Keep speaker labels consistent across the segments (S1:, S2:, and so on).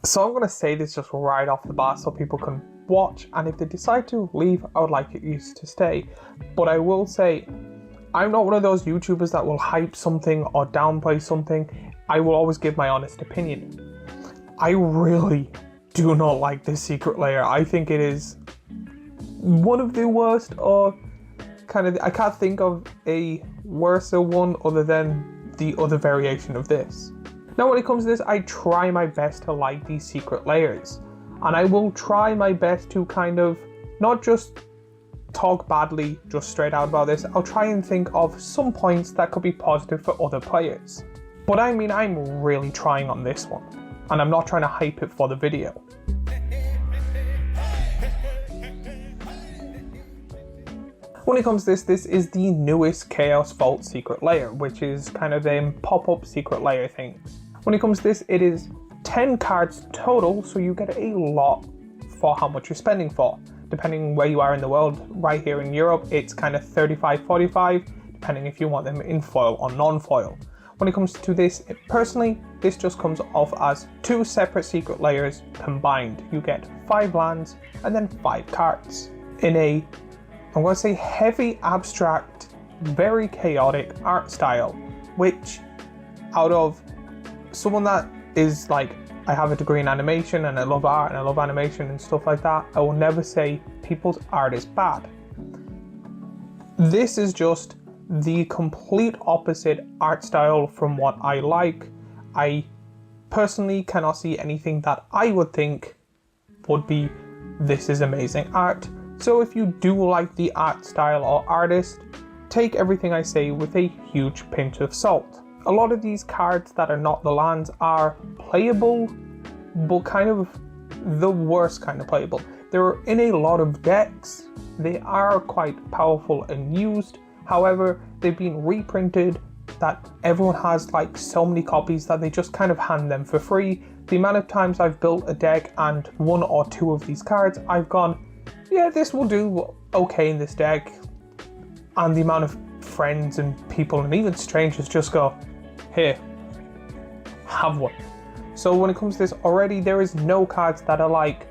S1: So I'm going to say this just right off the bat so people can watch, and if they decide to leave, I would like you to stay. But I will say, I'm not one of those YouTubers that will hype something or downplay something. I will always give my honest opinion. I really do not like this Secret Lair. I think it is one of the worst, or I can't think of a worse one other than the other variation of this. Now when it comes to this, I try my best to like these Secret Lairs, and I will try my best to kind of not just talk badly just straight out about this. I'll try and think of some points that could be positive for other players. But I mean, I'm really trying on this one, and I'm not trying to hype it for the video. When it comes to this is the newest Chaos Vault Secret Lair, which is kind of a pop-up Secret Lair thing. When it comes to this, it is 10 cards total, so you get a lot for how much you're spending for. Depending where you are in the world, right here in Europe, it's kind of 35-45, depending if you want them in foil or non-foil. When it comes to this, personally, this just comes off as 2 separate Secret Lairs combined. You get 5 lands and then 5 cards in a, I'm going to say, heavy abstract, very chaotic art style, which out of someone that is like, I have a degree in animation and I love art and I love animation and stuff like that, I will never say people's art is bad. This is just the complete opposite art style from what I like. I personally cannot see anything that I would think would be, this is amazing art. So if you do like the art style or artist, take everything I say with a huge pinch of salt. A lot of these cards that are not the lands are playable, but kind of the worst kind of playable. They're in a lot of decks. They are quite powerful and used. However, they've been reprinted that everyone has like so many copies that they just kind of hand them for free. The amount of times I've built a deck and 1 or 2 of these cards, I've gone, yeah, this will do okay in this deck. And the amount of friends and people and even strangers just go, here, have one. So when it comes to this, already there is no cards that are like,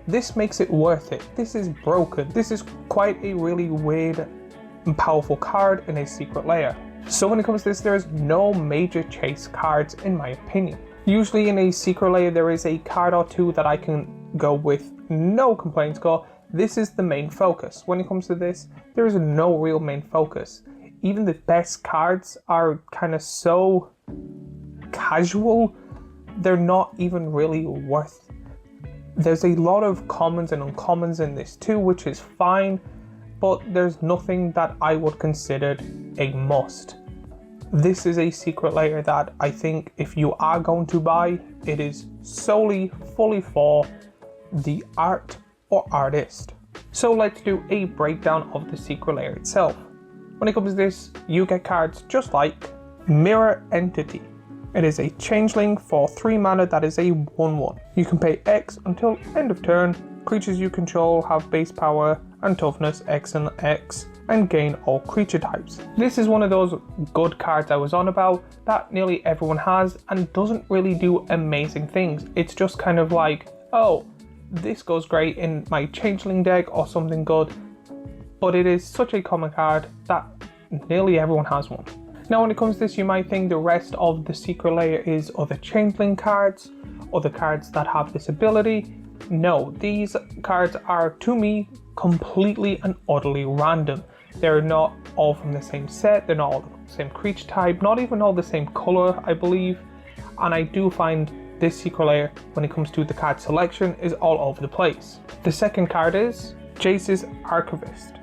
S1: this makes it worth it. This is broken. This is quite a really weird and powerful card in a Secret Lair. So when it comes to this, there is no major chase cards in my opinion. Usually in a Secret Lair, there is a card or 2 that I can go with no complaints, go, this is the main focus. When it comes to this, there is no real main focus. Even the best cards are kind of so casual, they're not even really worth. There's a lot of commons and uncommons in this too, which is fine, but there's nothing that I would consider a must. This is a Secret Lair that I think if you are going to buy, it is solely fully for the art or artist. So let's do a breakdown of the Secret Lair itself. When it comes to this, you get cards just like Mirror Entity. It is a changeling for 3 mana that is a 1/1. You can pay X until end of turn. Creatures you control have base power and toughness X and X and gain all creature types. This is one of those good cards I was on about that nearly everyone has and doesn't really do amazing things. It's just kind of like, oh, this goes great in my changeling deck or something good, but it is such a common card that nearly everyone has one. Now when it comes to this, you might think the rest of the Secret Lair is other changeling cards, other cards that have this ability. No, these cards are, to me, completely and utterly random. They're not all from the same set, they're not all the same creature type, not even all the same color, I believe. And I do find this Secret Lair, when it comes to the card selection, is all over the place. The second card is Jace's Archivist.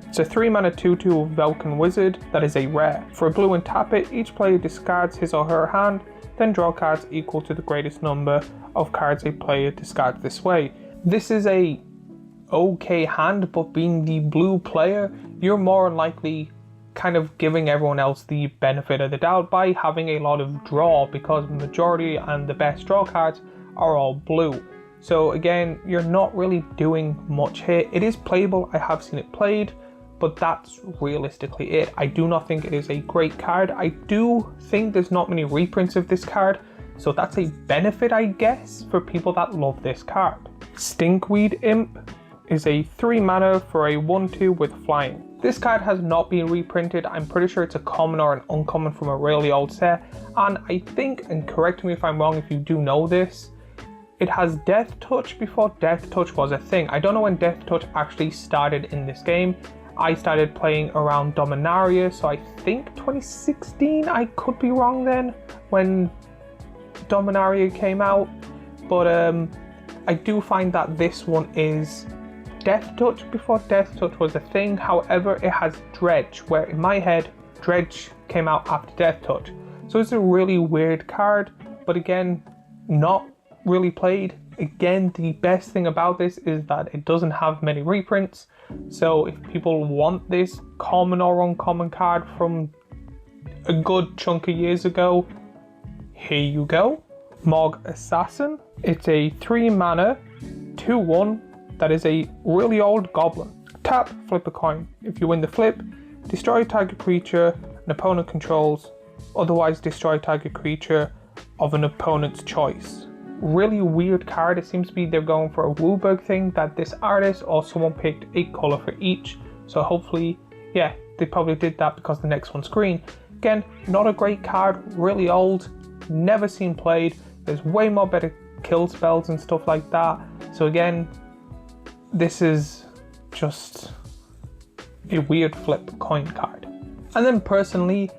S1: It's a 3 mana 2/2 Vulcan Wizard that is a rare. For a blue and tap it, each player discards his or her hand, then draw cards equal to the greatest number of cards a player discards this way. This is a okay hand, but being the blue player, you're more likely kind of giving everyone else the benefit of the doubt by having a lot of draw, because the majority and the best draw cards are all blue. So again, you're not really doing much here. It is playable, I have seen it played, but that's realistically it. I do not think it is a great card. I do think there's not many reprints of this card, so that's a benefit, I guess, for people that love this card. Stinkweed Imp is a 3 mana for a 1/2 with flying. This card has not been reprinted. I'm pretty sure it's a common or an uncommon from a really old set, and I think, and correct me if I'm wrong if you do know this, it has Death Touch before Death Touch was a thing. I don't know when Death Touch actually started in this game. I started playing around Dominaria, so I think 2016, I could be wrong then, when Dominaria came out, but I do find that this one is Death Touch before Death Touch was a thing. However, it has Dredge, where in my head, Dredge came out after Death Touch. So it's a really weird card, but again, not really played. Again, the best thing about this is that it doesn't have many reprints. So if people want this common or uncommon card from a good chunk of years ago, here you go. Mog Assassin. It's a 3 mana, 2/1, that is a really old goblin. Tap, flip a coin. If you win the flip, destroy target creature an opponent controls, otherwise destroy target creature of an opponent's choice. Really weird card. It seems to be they're going for a Wooburg thing, that this artist or someone picked a color for each. So hopefully, yeah, they probably did that because the next one's green. Again, not a great card, really old, never seen played. There's way more better kill spells and stuff like that. So again, this is just a weird flip coin card. And then personally,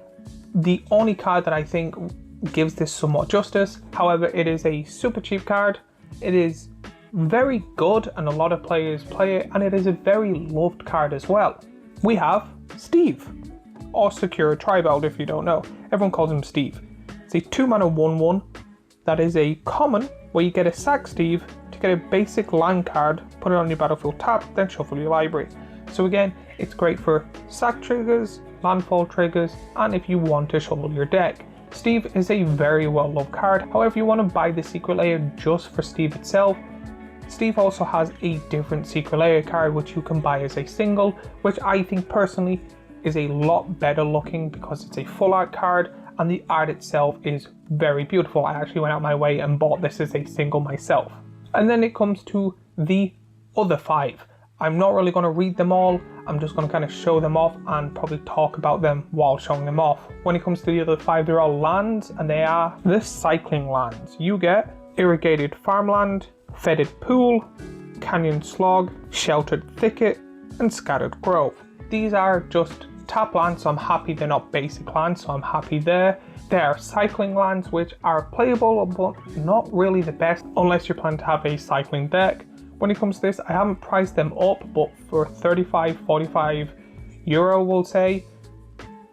S1: the only card that I think gives this somewhat justice, however, it is a super cheap card. It is very good and a lot of players play it, and it is a very loved card as well. We have Steve, or Secure Tribald if you don't know. Everyone calls him Steve. It's a 2 mana 1/1 that is a common where you get a sack Steve to get a basic land card, put it on your battlefield tap, then shuffle your library. So again, it's great for sack triggers, landfall triggers, and if you want to shuffle your deck. Steve is a very well loved card. However, if you want to buy the Secret Lair just for Steve itself, Steve also has a different Secret Lair card which you can buy as a single, which I think personally is a lot better looking because it's a full art card and the art itself is very beautiful. I actually went out my way and bought this as a single myself. And then it comes to the other 5. I'm not really going to read them all. I'm just going to kind of show them off and probably talk about them while showing them off. When it comes to the other 5, they're all lands, and they are the cycling lands. You get Irrigated Farmland, Fetid Pool, Canyon Slog, Sheltered Thicket, and Scattered Grove. These are just tap lands, so I'm happy they're not basic lands, so I'm happy there. They are cycling lands which are playable, but not really the best unless you're planning to have a cycling deck. When it comes to this, I haven't priced them up, but for 35-45 euro, we'll say,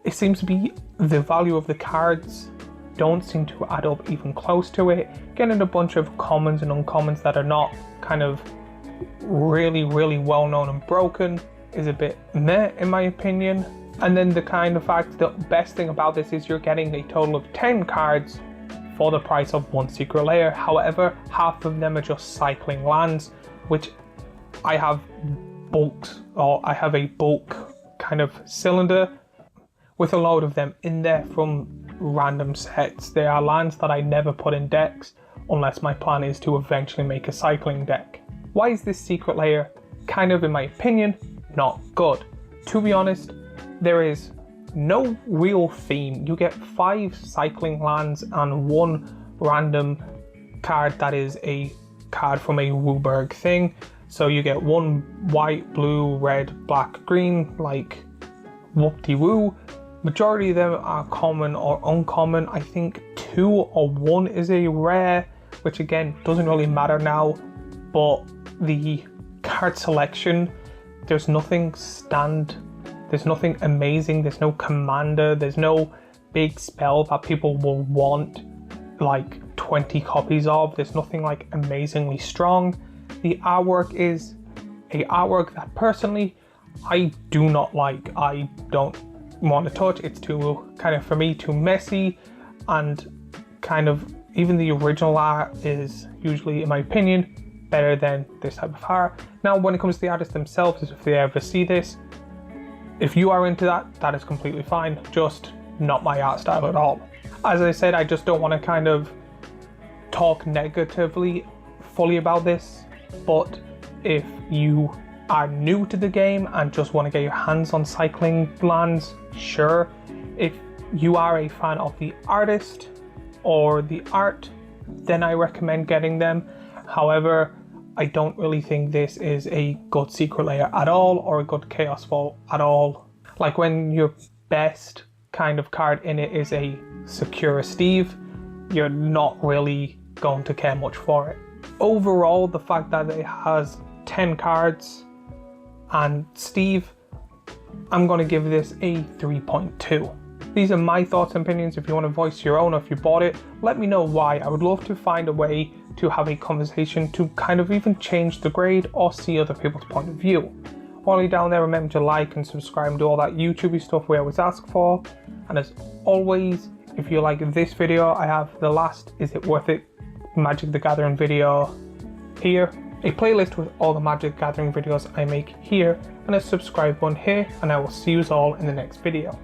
S1: it seems to be the value of the cards don't seem to add up even close to it. Getting a bunch of commons and uncommons that are not kind of really well known and broken is a bit meh in my opinion. And then the kind of fact, the best thing about this is you're getting a total of 10 cards for the price of 1 Secret Lair. However, half of them are just cycling lands, which I have bulks, or I have a bulk kind of cylinder with a load of them in there from random sets. They are lands that I never put in decks unless my plan is to eventually make a cycling deck. Why is this Secret Lair kind of, in my opinion, not good? To be honest, there is no real theme. You get 5 cycling lands and 1 random card that is a card from a Wooburg thing. So you get 1 white, blue, red, black, green, like whoop-de-woo. Majority of them are common or uncommon. I think 2 or 1 is a rare, which again doesn't really matter now, but the card selection, there's nothing there's nothing amazing, there's no commander, there's no big spell that people will want like 20 copies of. There's nothing like amazingly strong. The artwork is a artwork that personally I do not like. I don't want to touch. It's too kind of, for me, too messy, and kind of even the original art is usually, in my opinion, better than this type of art. Now when it comes to the artists themselves, if they ever see this, if you are into that, that is completely fine, just not my art style at all. As I said, I just don't want to kind of talk negatively fully about this, but if you are new to the game and just want to get your hands on cycling lands, sure. If you are a fan of the artist or the art, then I recommend getting them. However, I don't really think this is a good Secret Lair at all, or a good Chaos Vault at all. Like, when your best kind of card in it is a Secure Steve, you're not really going to care much for it. Overall, the fact that it has 10 cards and Steve, I'm going to give this a 3.2. These are my thoughts and opinions. If you want to voice your own, or if you bought it, let me know why. I would love to find a way to have a conversation to kind of even change the grade or see other people's point of view. While you're down there, remember to like and subscribe and do all that YouTubey stuff we always ask for. And as always, if you like this video, I have the last Is It Worth It Magic the Gathering video here, a playlist with all the Magic Gathering videos I make here, and a subscribe button here, and I will see you all in the next video.